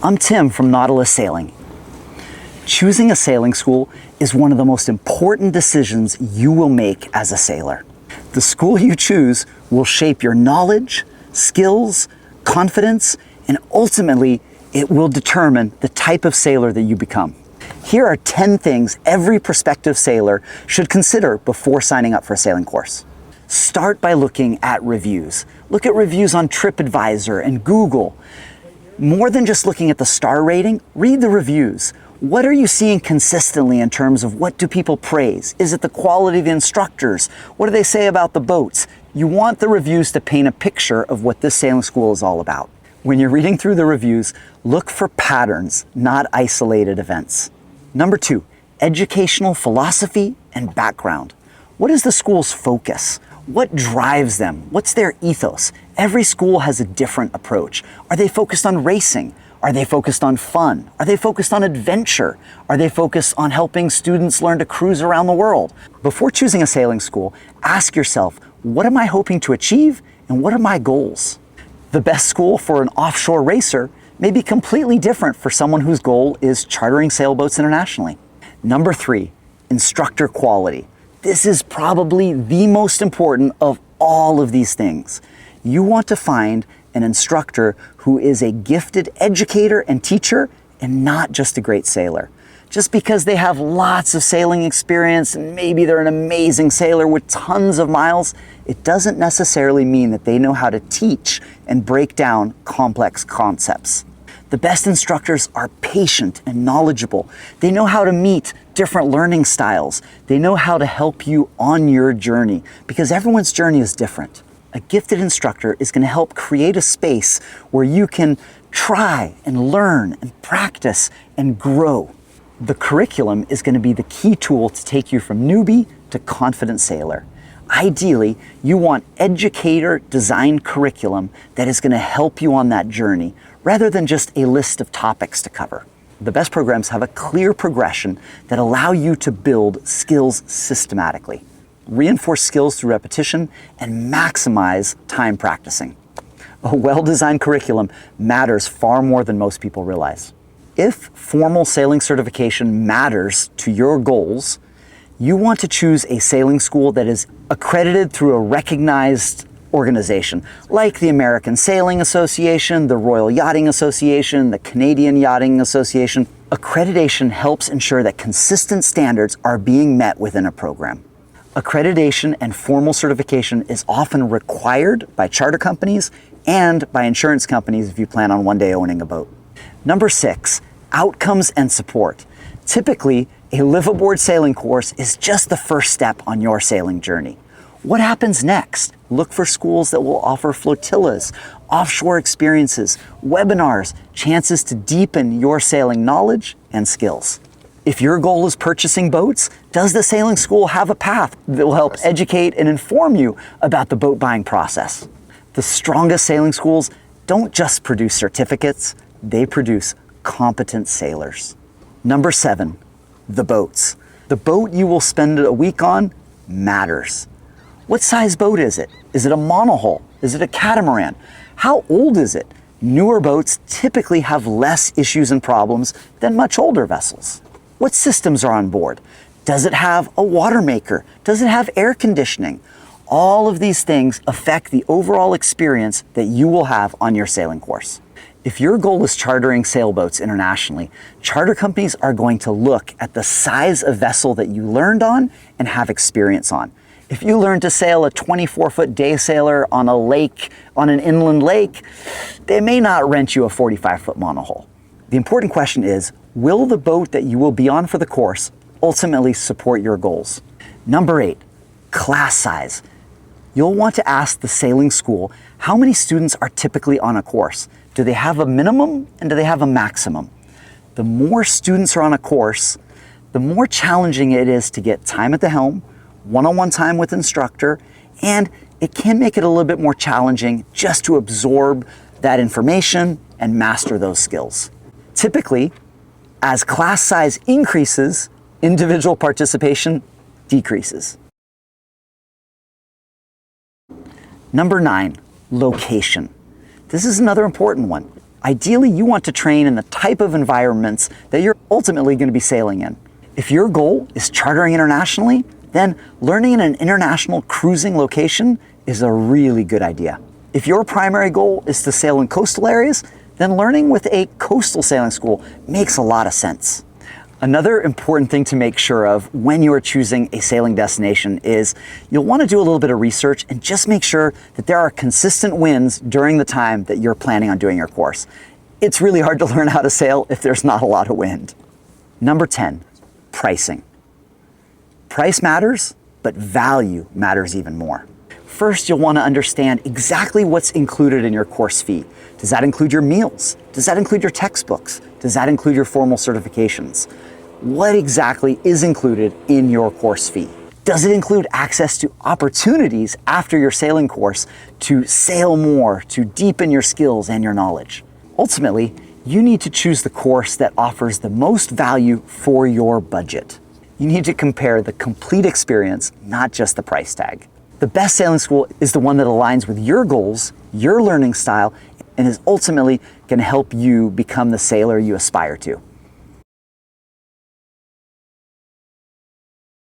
I'm Tim from Nautilus Sailing. Choosing a sailing school is one of the most important decisions you will make as a sailor. The school you choose will shape your knowledge, skills, confidence, and ultimately it will determine the type of sailor that you become. Here are 10 things every prospective sailor should consider before signing up for a sailing course. Start by looking at reviews. Look at reviews on TripAdvisor and Google. More than just looking at the star rating, read the reviews. What are you seeing consistently in terms of what do people praise? Is it the quality of the instructors? What do they say about the boats? You want the reviews to paint a picture of what this sailing school is all about. When you're reading through the reviews, look for patterns, not isolated events. Number 2, educational philosophy and background. What is the school's focus? What drives them? What's their ethos? Every school has a different approach. Are they focused on racing? Are they focused on fun? Are they focused on adventure? Are they focused on helping students learn to cruise around the world? Before choosing a sailing school, ask yourself, what am I hoping to achieve and what are my goals? The best school for an offshore racer may be completely different for someone whose goal is chartering sailboats internationally. Number 3, instructor quality. This is probably the most important of all of these things. You want to find an instructor who is a gifted educator and teacher and not just a great sailor. Just because they have lots of sailing experience and maybe they're an amazing sailor with tons of miles, it doesn't necessarily mean that they know how to teach and break down complex concepts. The best instructors are patient and knowledgeable. They know how to meet different learning styles. They know how to help you on your journey because everyone's journey is different. A gifted instructor is going to help create a space where you can try and learn and practice and grow. The curriculum is going to be the key tool to take you from newbie to confident sailor. Ideally, you want educator-designed curriculum that is going to help you on that journey, rather than just a list of topics to cover. The best programs have a clear progression that allow you to build skills systematically, reinforce skills through repetition, and maximize time practicing. A well-designed curriculum matters far more than most people realize. If formal sailing certification matters to your goals, you want to choose a sailing school that is accredited through a recognized organization, like the American Sailing Association, the Royal Yachting Association, the Canadian Yachting Association. Accreditation helps ensure that consistent standards are being met within a program. Accreditation and formal certification is often required by charter companies and by insurance companies if you plan on one day owning a boat. Number 6, outcomes and support. Typically, a live-aboard sailing course is just the first step on your sailing journey. What happens next? Look for schools that will offer flotillas, offshore experiences, webinars, chances to deepen your sailing knowledge and skills. If your goal is purchasing boats, does the sailing school have a path that will help educate and inform you about the boat buying process? The strongest sailing schools don't just produce certificates, they produce competent sailors. Number 7, the boats. The boat you will spend a week on matters. What size boat is it? Is it a monohull? Is it a catamaran? How old is it? Newer boats typically have less issues and problems than much older vessels. What systems are on board? Does it have a water maker? Does it have air conditioning? All of these things affect the overall experience that you will have on your sailing course. If your goal is chartering sailboats internationally, charter companies are going to look at the size of vessel that you learned on and have experience on. If you learn to sail a 24-foot day sailor on a lake, on an inland lake, they may not rent you a 45-foot monohull. The important question is, will the boat that you will be on for the course ultimately support your goals? Number 8, class size. You'll want to ask the sailing school how many students are typically on a course. Do they have a minimum and do they have a maximum? The more students are on a course, the more challenging it is to get time at the helm, one-on-one time with instructor, and it can make it a little bit more challenging just to absorb that information and master those skills. Typically, as class size increases, individual participation decreases. Number 9, location. This is another important one. Ideally, you want to train in the type of environments that you're ultimately going to be sailing in. If your goal is chartering internationally, then learning in an international cruising location is a really good idea. If your primary goal is to sail in coastal areas, then learning with a coastal sailing school makes a lot of sense. Another important thing to make sure of when you are choosing a sailing destination is you'll want to do a little bit of research and just make sure that there are consistent winds during the time that you're planning on doing your course. It's really hard to learn how to sail if there's not a lot of wind. Number 10, pricing. Price matters, but value matters even more. First, you'll want to understand exactly what's included in your course fee. Does that include your meals? Does that include your textbooks? Does that include your formal certifications? What exactly is included in your course fee? Does it include access to opportunities after your sailing course to sail more, to deepen your skills and your knowledge? Ultimately, you need to choose the course that offers the most value for your budget. You need to compare the complete experience, not just the price tag. The best sailing school is the one that aligns with your goals, your learning style, and is ultimately going to help you become the sailor you aspire to.